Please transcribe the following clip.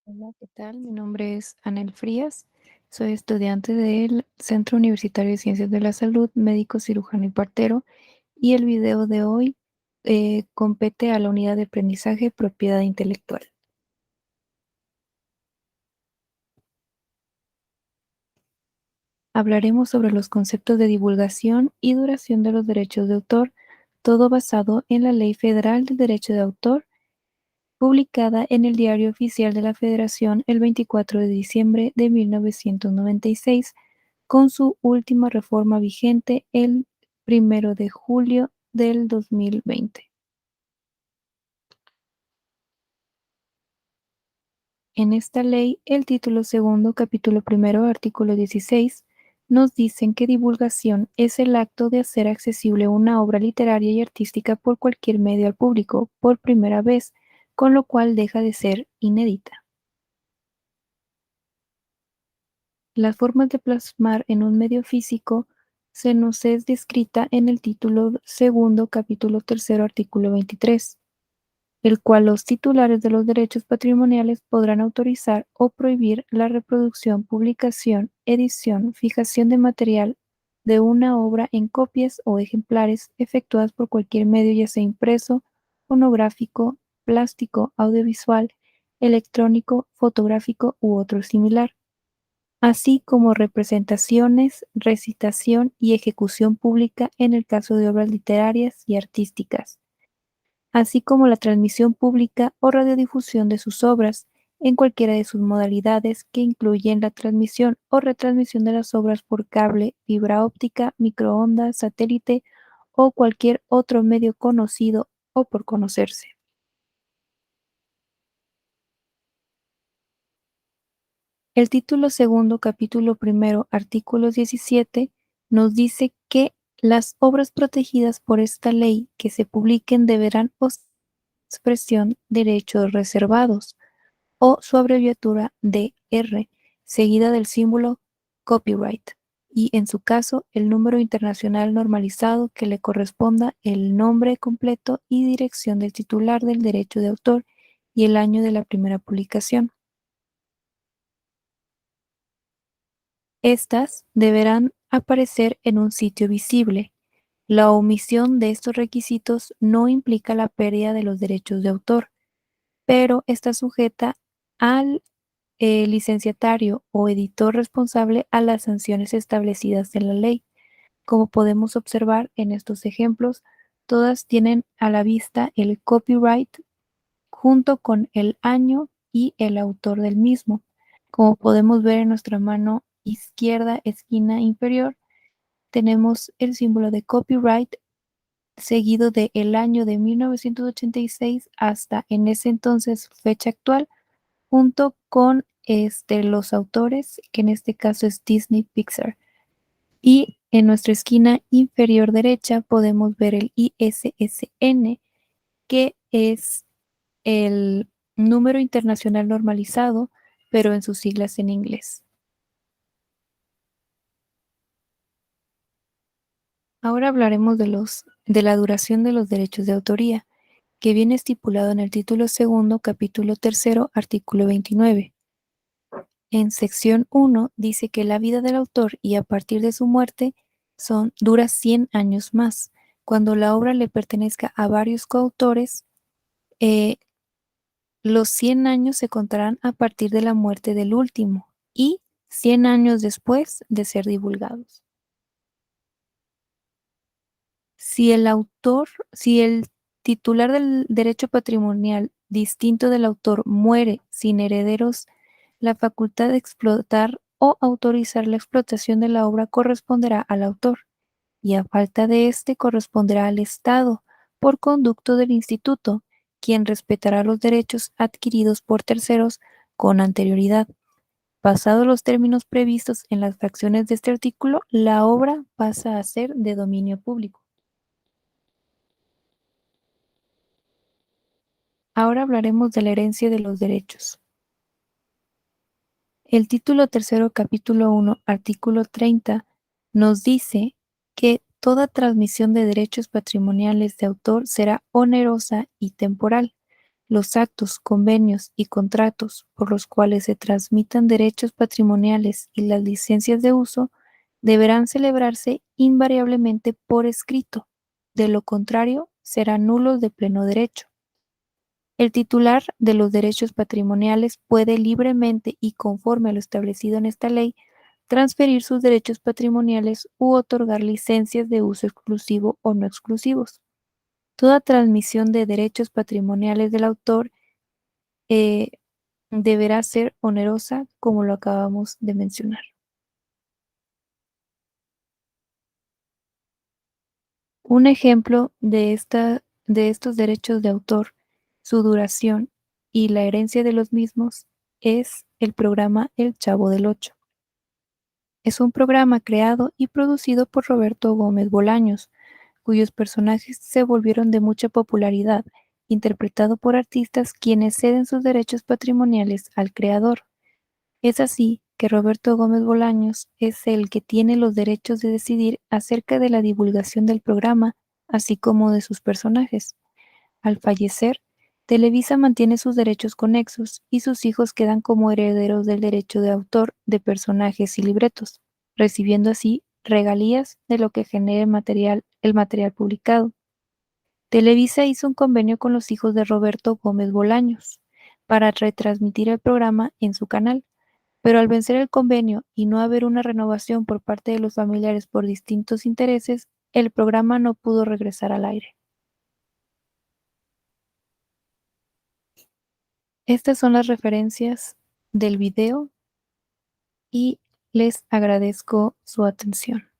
Hola, ¿qué tal? Mi nombre es Anel Frías. Soy estudiante del Centro Universitario de Ciencias de la Salud, médico cirujano y partero. Y el video de hoy compete a la unidad de aprendizaje propiedad intelectual. Hablaremos sobre los conceptos de divulgación y duración de los derechos de autor, todo basado en la Ley Federal del Derecho de Autor, publicada en el Diario Oficial de la Federación el 24 de diciembre de 1996, con su última reforma vigente el 1 de julio del 2020. En esta ley, el título segundo, capítulo primero, artículo 16, nos dicen que divulgación es el acto de hacer accesible una obra literaria y artística por cualquier medio al público por primera vez, con lo cual deja de ser inédita. Las formas de plasmar en un medio físico se nos es descrita en el título segundo, capítulo tercero, artículo 23, el cual los titulares de los derechos patrimoniales podrán autorizar o prohibir la reproducción, publicación, edición, fijación de material de una obra en copias o ejemplares efectuadas por cualquier medio, ya sea impreso, fonográfico, plástico, audiovisual, electrónico, fotográfico u otro similar, así como representaciones, recitación y ejecución pública en el caso de obras literarias y artísticas, así como la transmisión pública o radiodifusión de sus obras en cualquiera de sus modalidades, que incluyen la transmisión o retransmisión de las obras por cable, fibra óptica, microondas, satélite o cualquier otro medio conocido o por conocerse. El título segundo, capítulo primero, artículo 17, nos dice que las obras protegidas por esta ley que se publiquen deberán expresión derechos reservados o su abreviatura DR, seguida del símbolo copyright, y en su caso el número internacional normalizado que le corresponda, el nombre completo y dirección del titular del derecho de autor y el año de la primera publicación. Estas deberán aparecer en un sitio visible. La omisión de estos requisitos no implica la pérdida de los derechos de autor, pero está sujeta al licenciatario o editor responsable a las sanciones establecidas en la ley. Como podemos observar en estos ejemplos, todas tienen a la vista el copyright junto con el año y el autor del mismo. Como podemos ver en nuestra mano izquierda, esquina inferior, tenemos el símbolo de copyright seguido de el año de 1986 hasta en ese entonces fecha actual, junto con los autores, que en este caso es Disney Pixar. Y en nuestra esquina inferior derecha podemos ver el ISSN, que es el número internacional normalizado, pero en sus siglas en inglés. Ahora hablaremos de la duración de los derechos de autoría, que viene estipulado en el título segundo, capítulo tercero, artículo 29. En sección 1 dice que la vida del autor y a partir de su muerte dura 100 años más. Cuando la obra le pertenezca a varios coautores, eh, los 100 años se contarán a partir de la muerte del último y 100 años después de ser divulgados. Si el titular del derecho patrimonial distinto del autor muere sin herederos, la facultad de explotar o autorizar la explotación de la obra corresponderá al autor, y a falta de éste corresponderá al Estado, por conducto del instituto, quien respetará los derechos adquiridos por terceros con anterioridad. Pasados los términos previstos en las fracciones de este artículo, la obra pasa a ser de dominio público. Ahora hablaremos de la herencia de los derechos. El título tercero, capítulo 1, artículo 30, nos dice que toda transmisión de derechos patrimoniales de autor será onerosa y temporal. Los actos, convenios y contratos por los cuales se transmitan derechos patrimoniales y las licencias de uso deberán celebrarse invariablemente por escrito. De lo contrario, serán nulos de pleno derecho. El titular de los derechos patrimoniales puede libremente y conforme a lo establecido en esta ley transferir sus derechos patrimoniales u otorgar licencias de uso exclusivo o no exclusivos. Toda transmisión de derechos patrimoniales del autor eh, deberá ser onerosa, como lo acabamos de mencionar. Un ejemplo de estos derechos de autor, su duración y la herencia de los mismos es el programa El Chavo del Ocho. Es un programa creado y producido por Roberto Gómez Bolaños, cuyos personajes se volvieron de mucha popularidad, interpretado por artistas quienes ceden sus derechos patrimoniales al creador. Es así que Roberto Gómez Bolaños es el que tiene los derechos de decidir acerca de la divulgación del programa, así como de sus personajes. Al fallecer, Televisa mantiene sus derechos conexos y sus hijos quedan como herederos del derecho de autor de personajes y libretos, recibiendo así regalías de lo que genere el material publicado. Televisa hizo un convenio con los hijos de Roberto Gómez Bolaños para retransmitir el programa en su canal, pero al vencer el convenio y no haber una renovación por parte de los familiares por distintos intereses, el programa no pudo regresar al aire. Estas son las referencias del video y les agradezco su atención.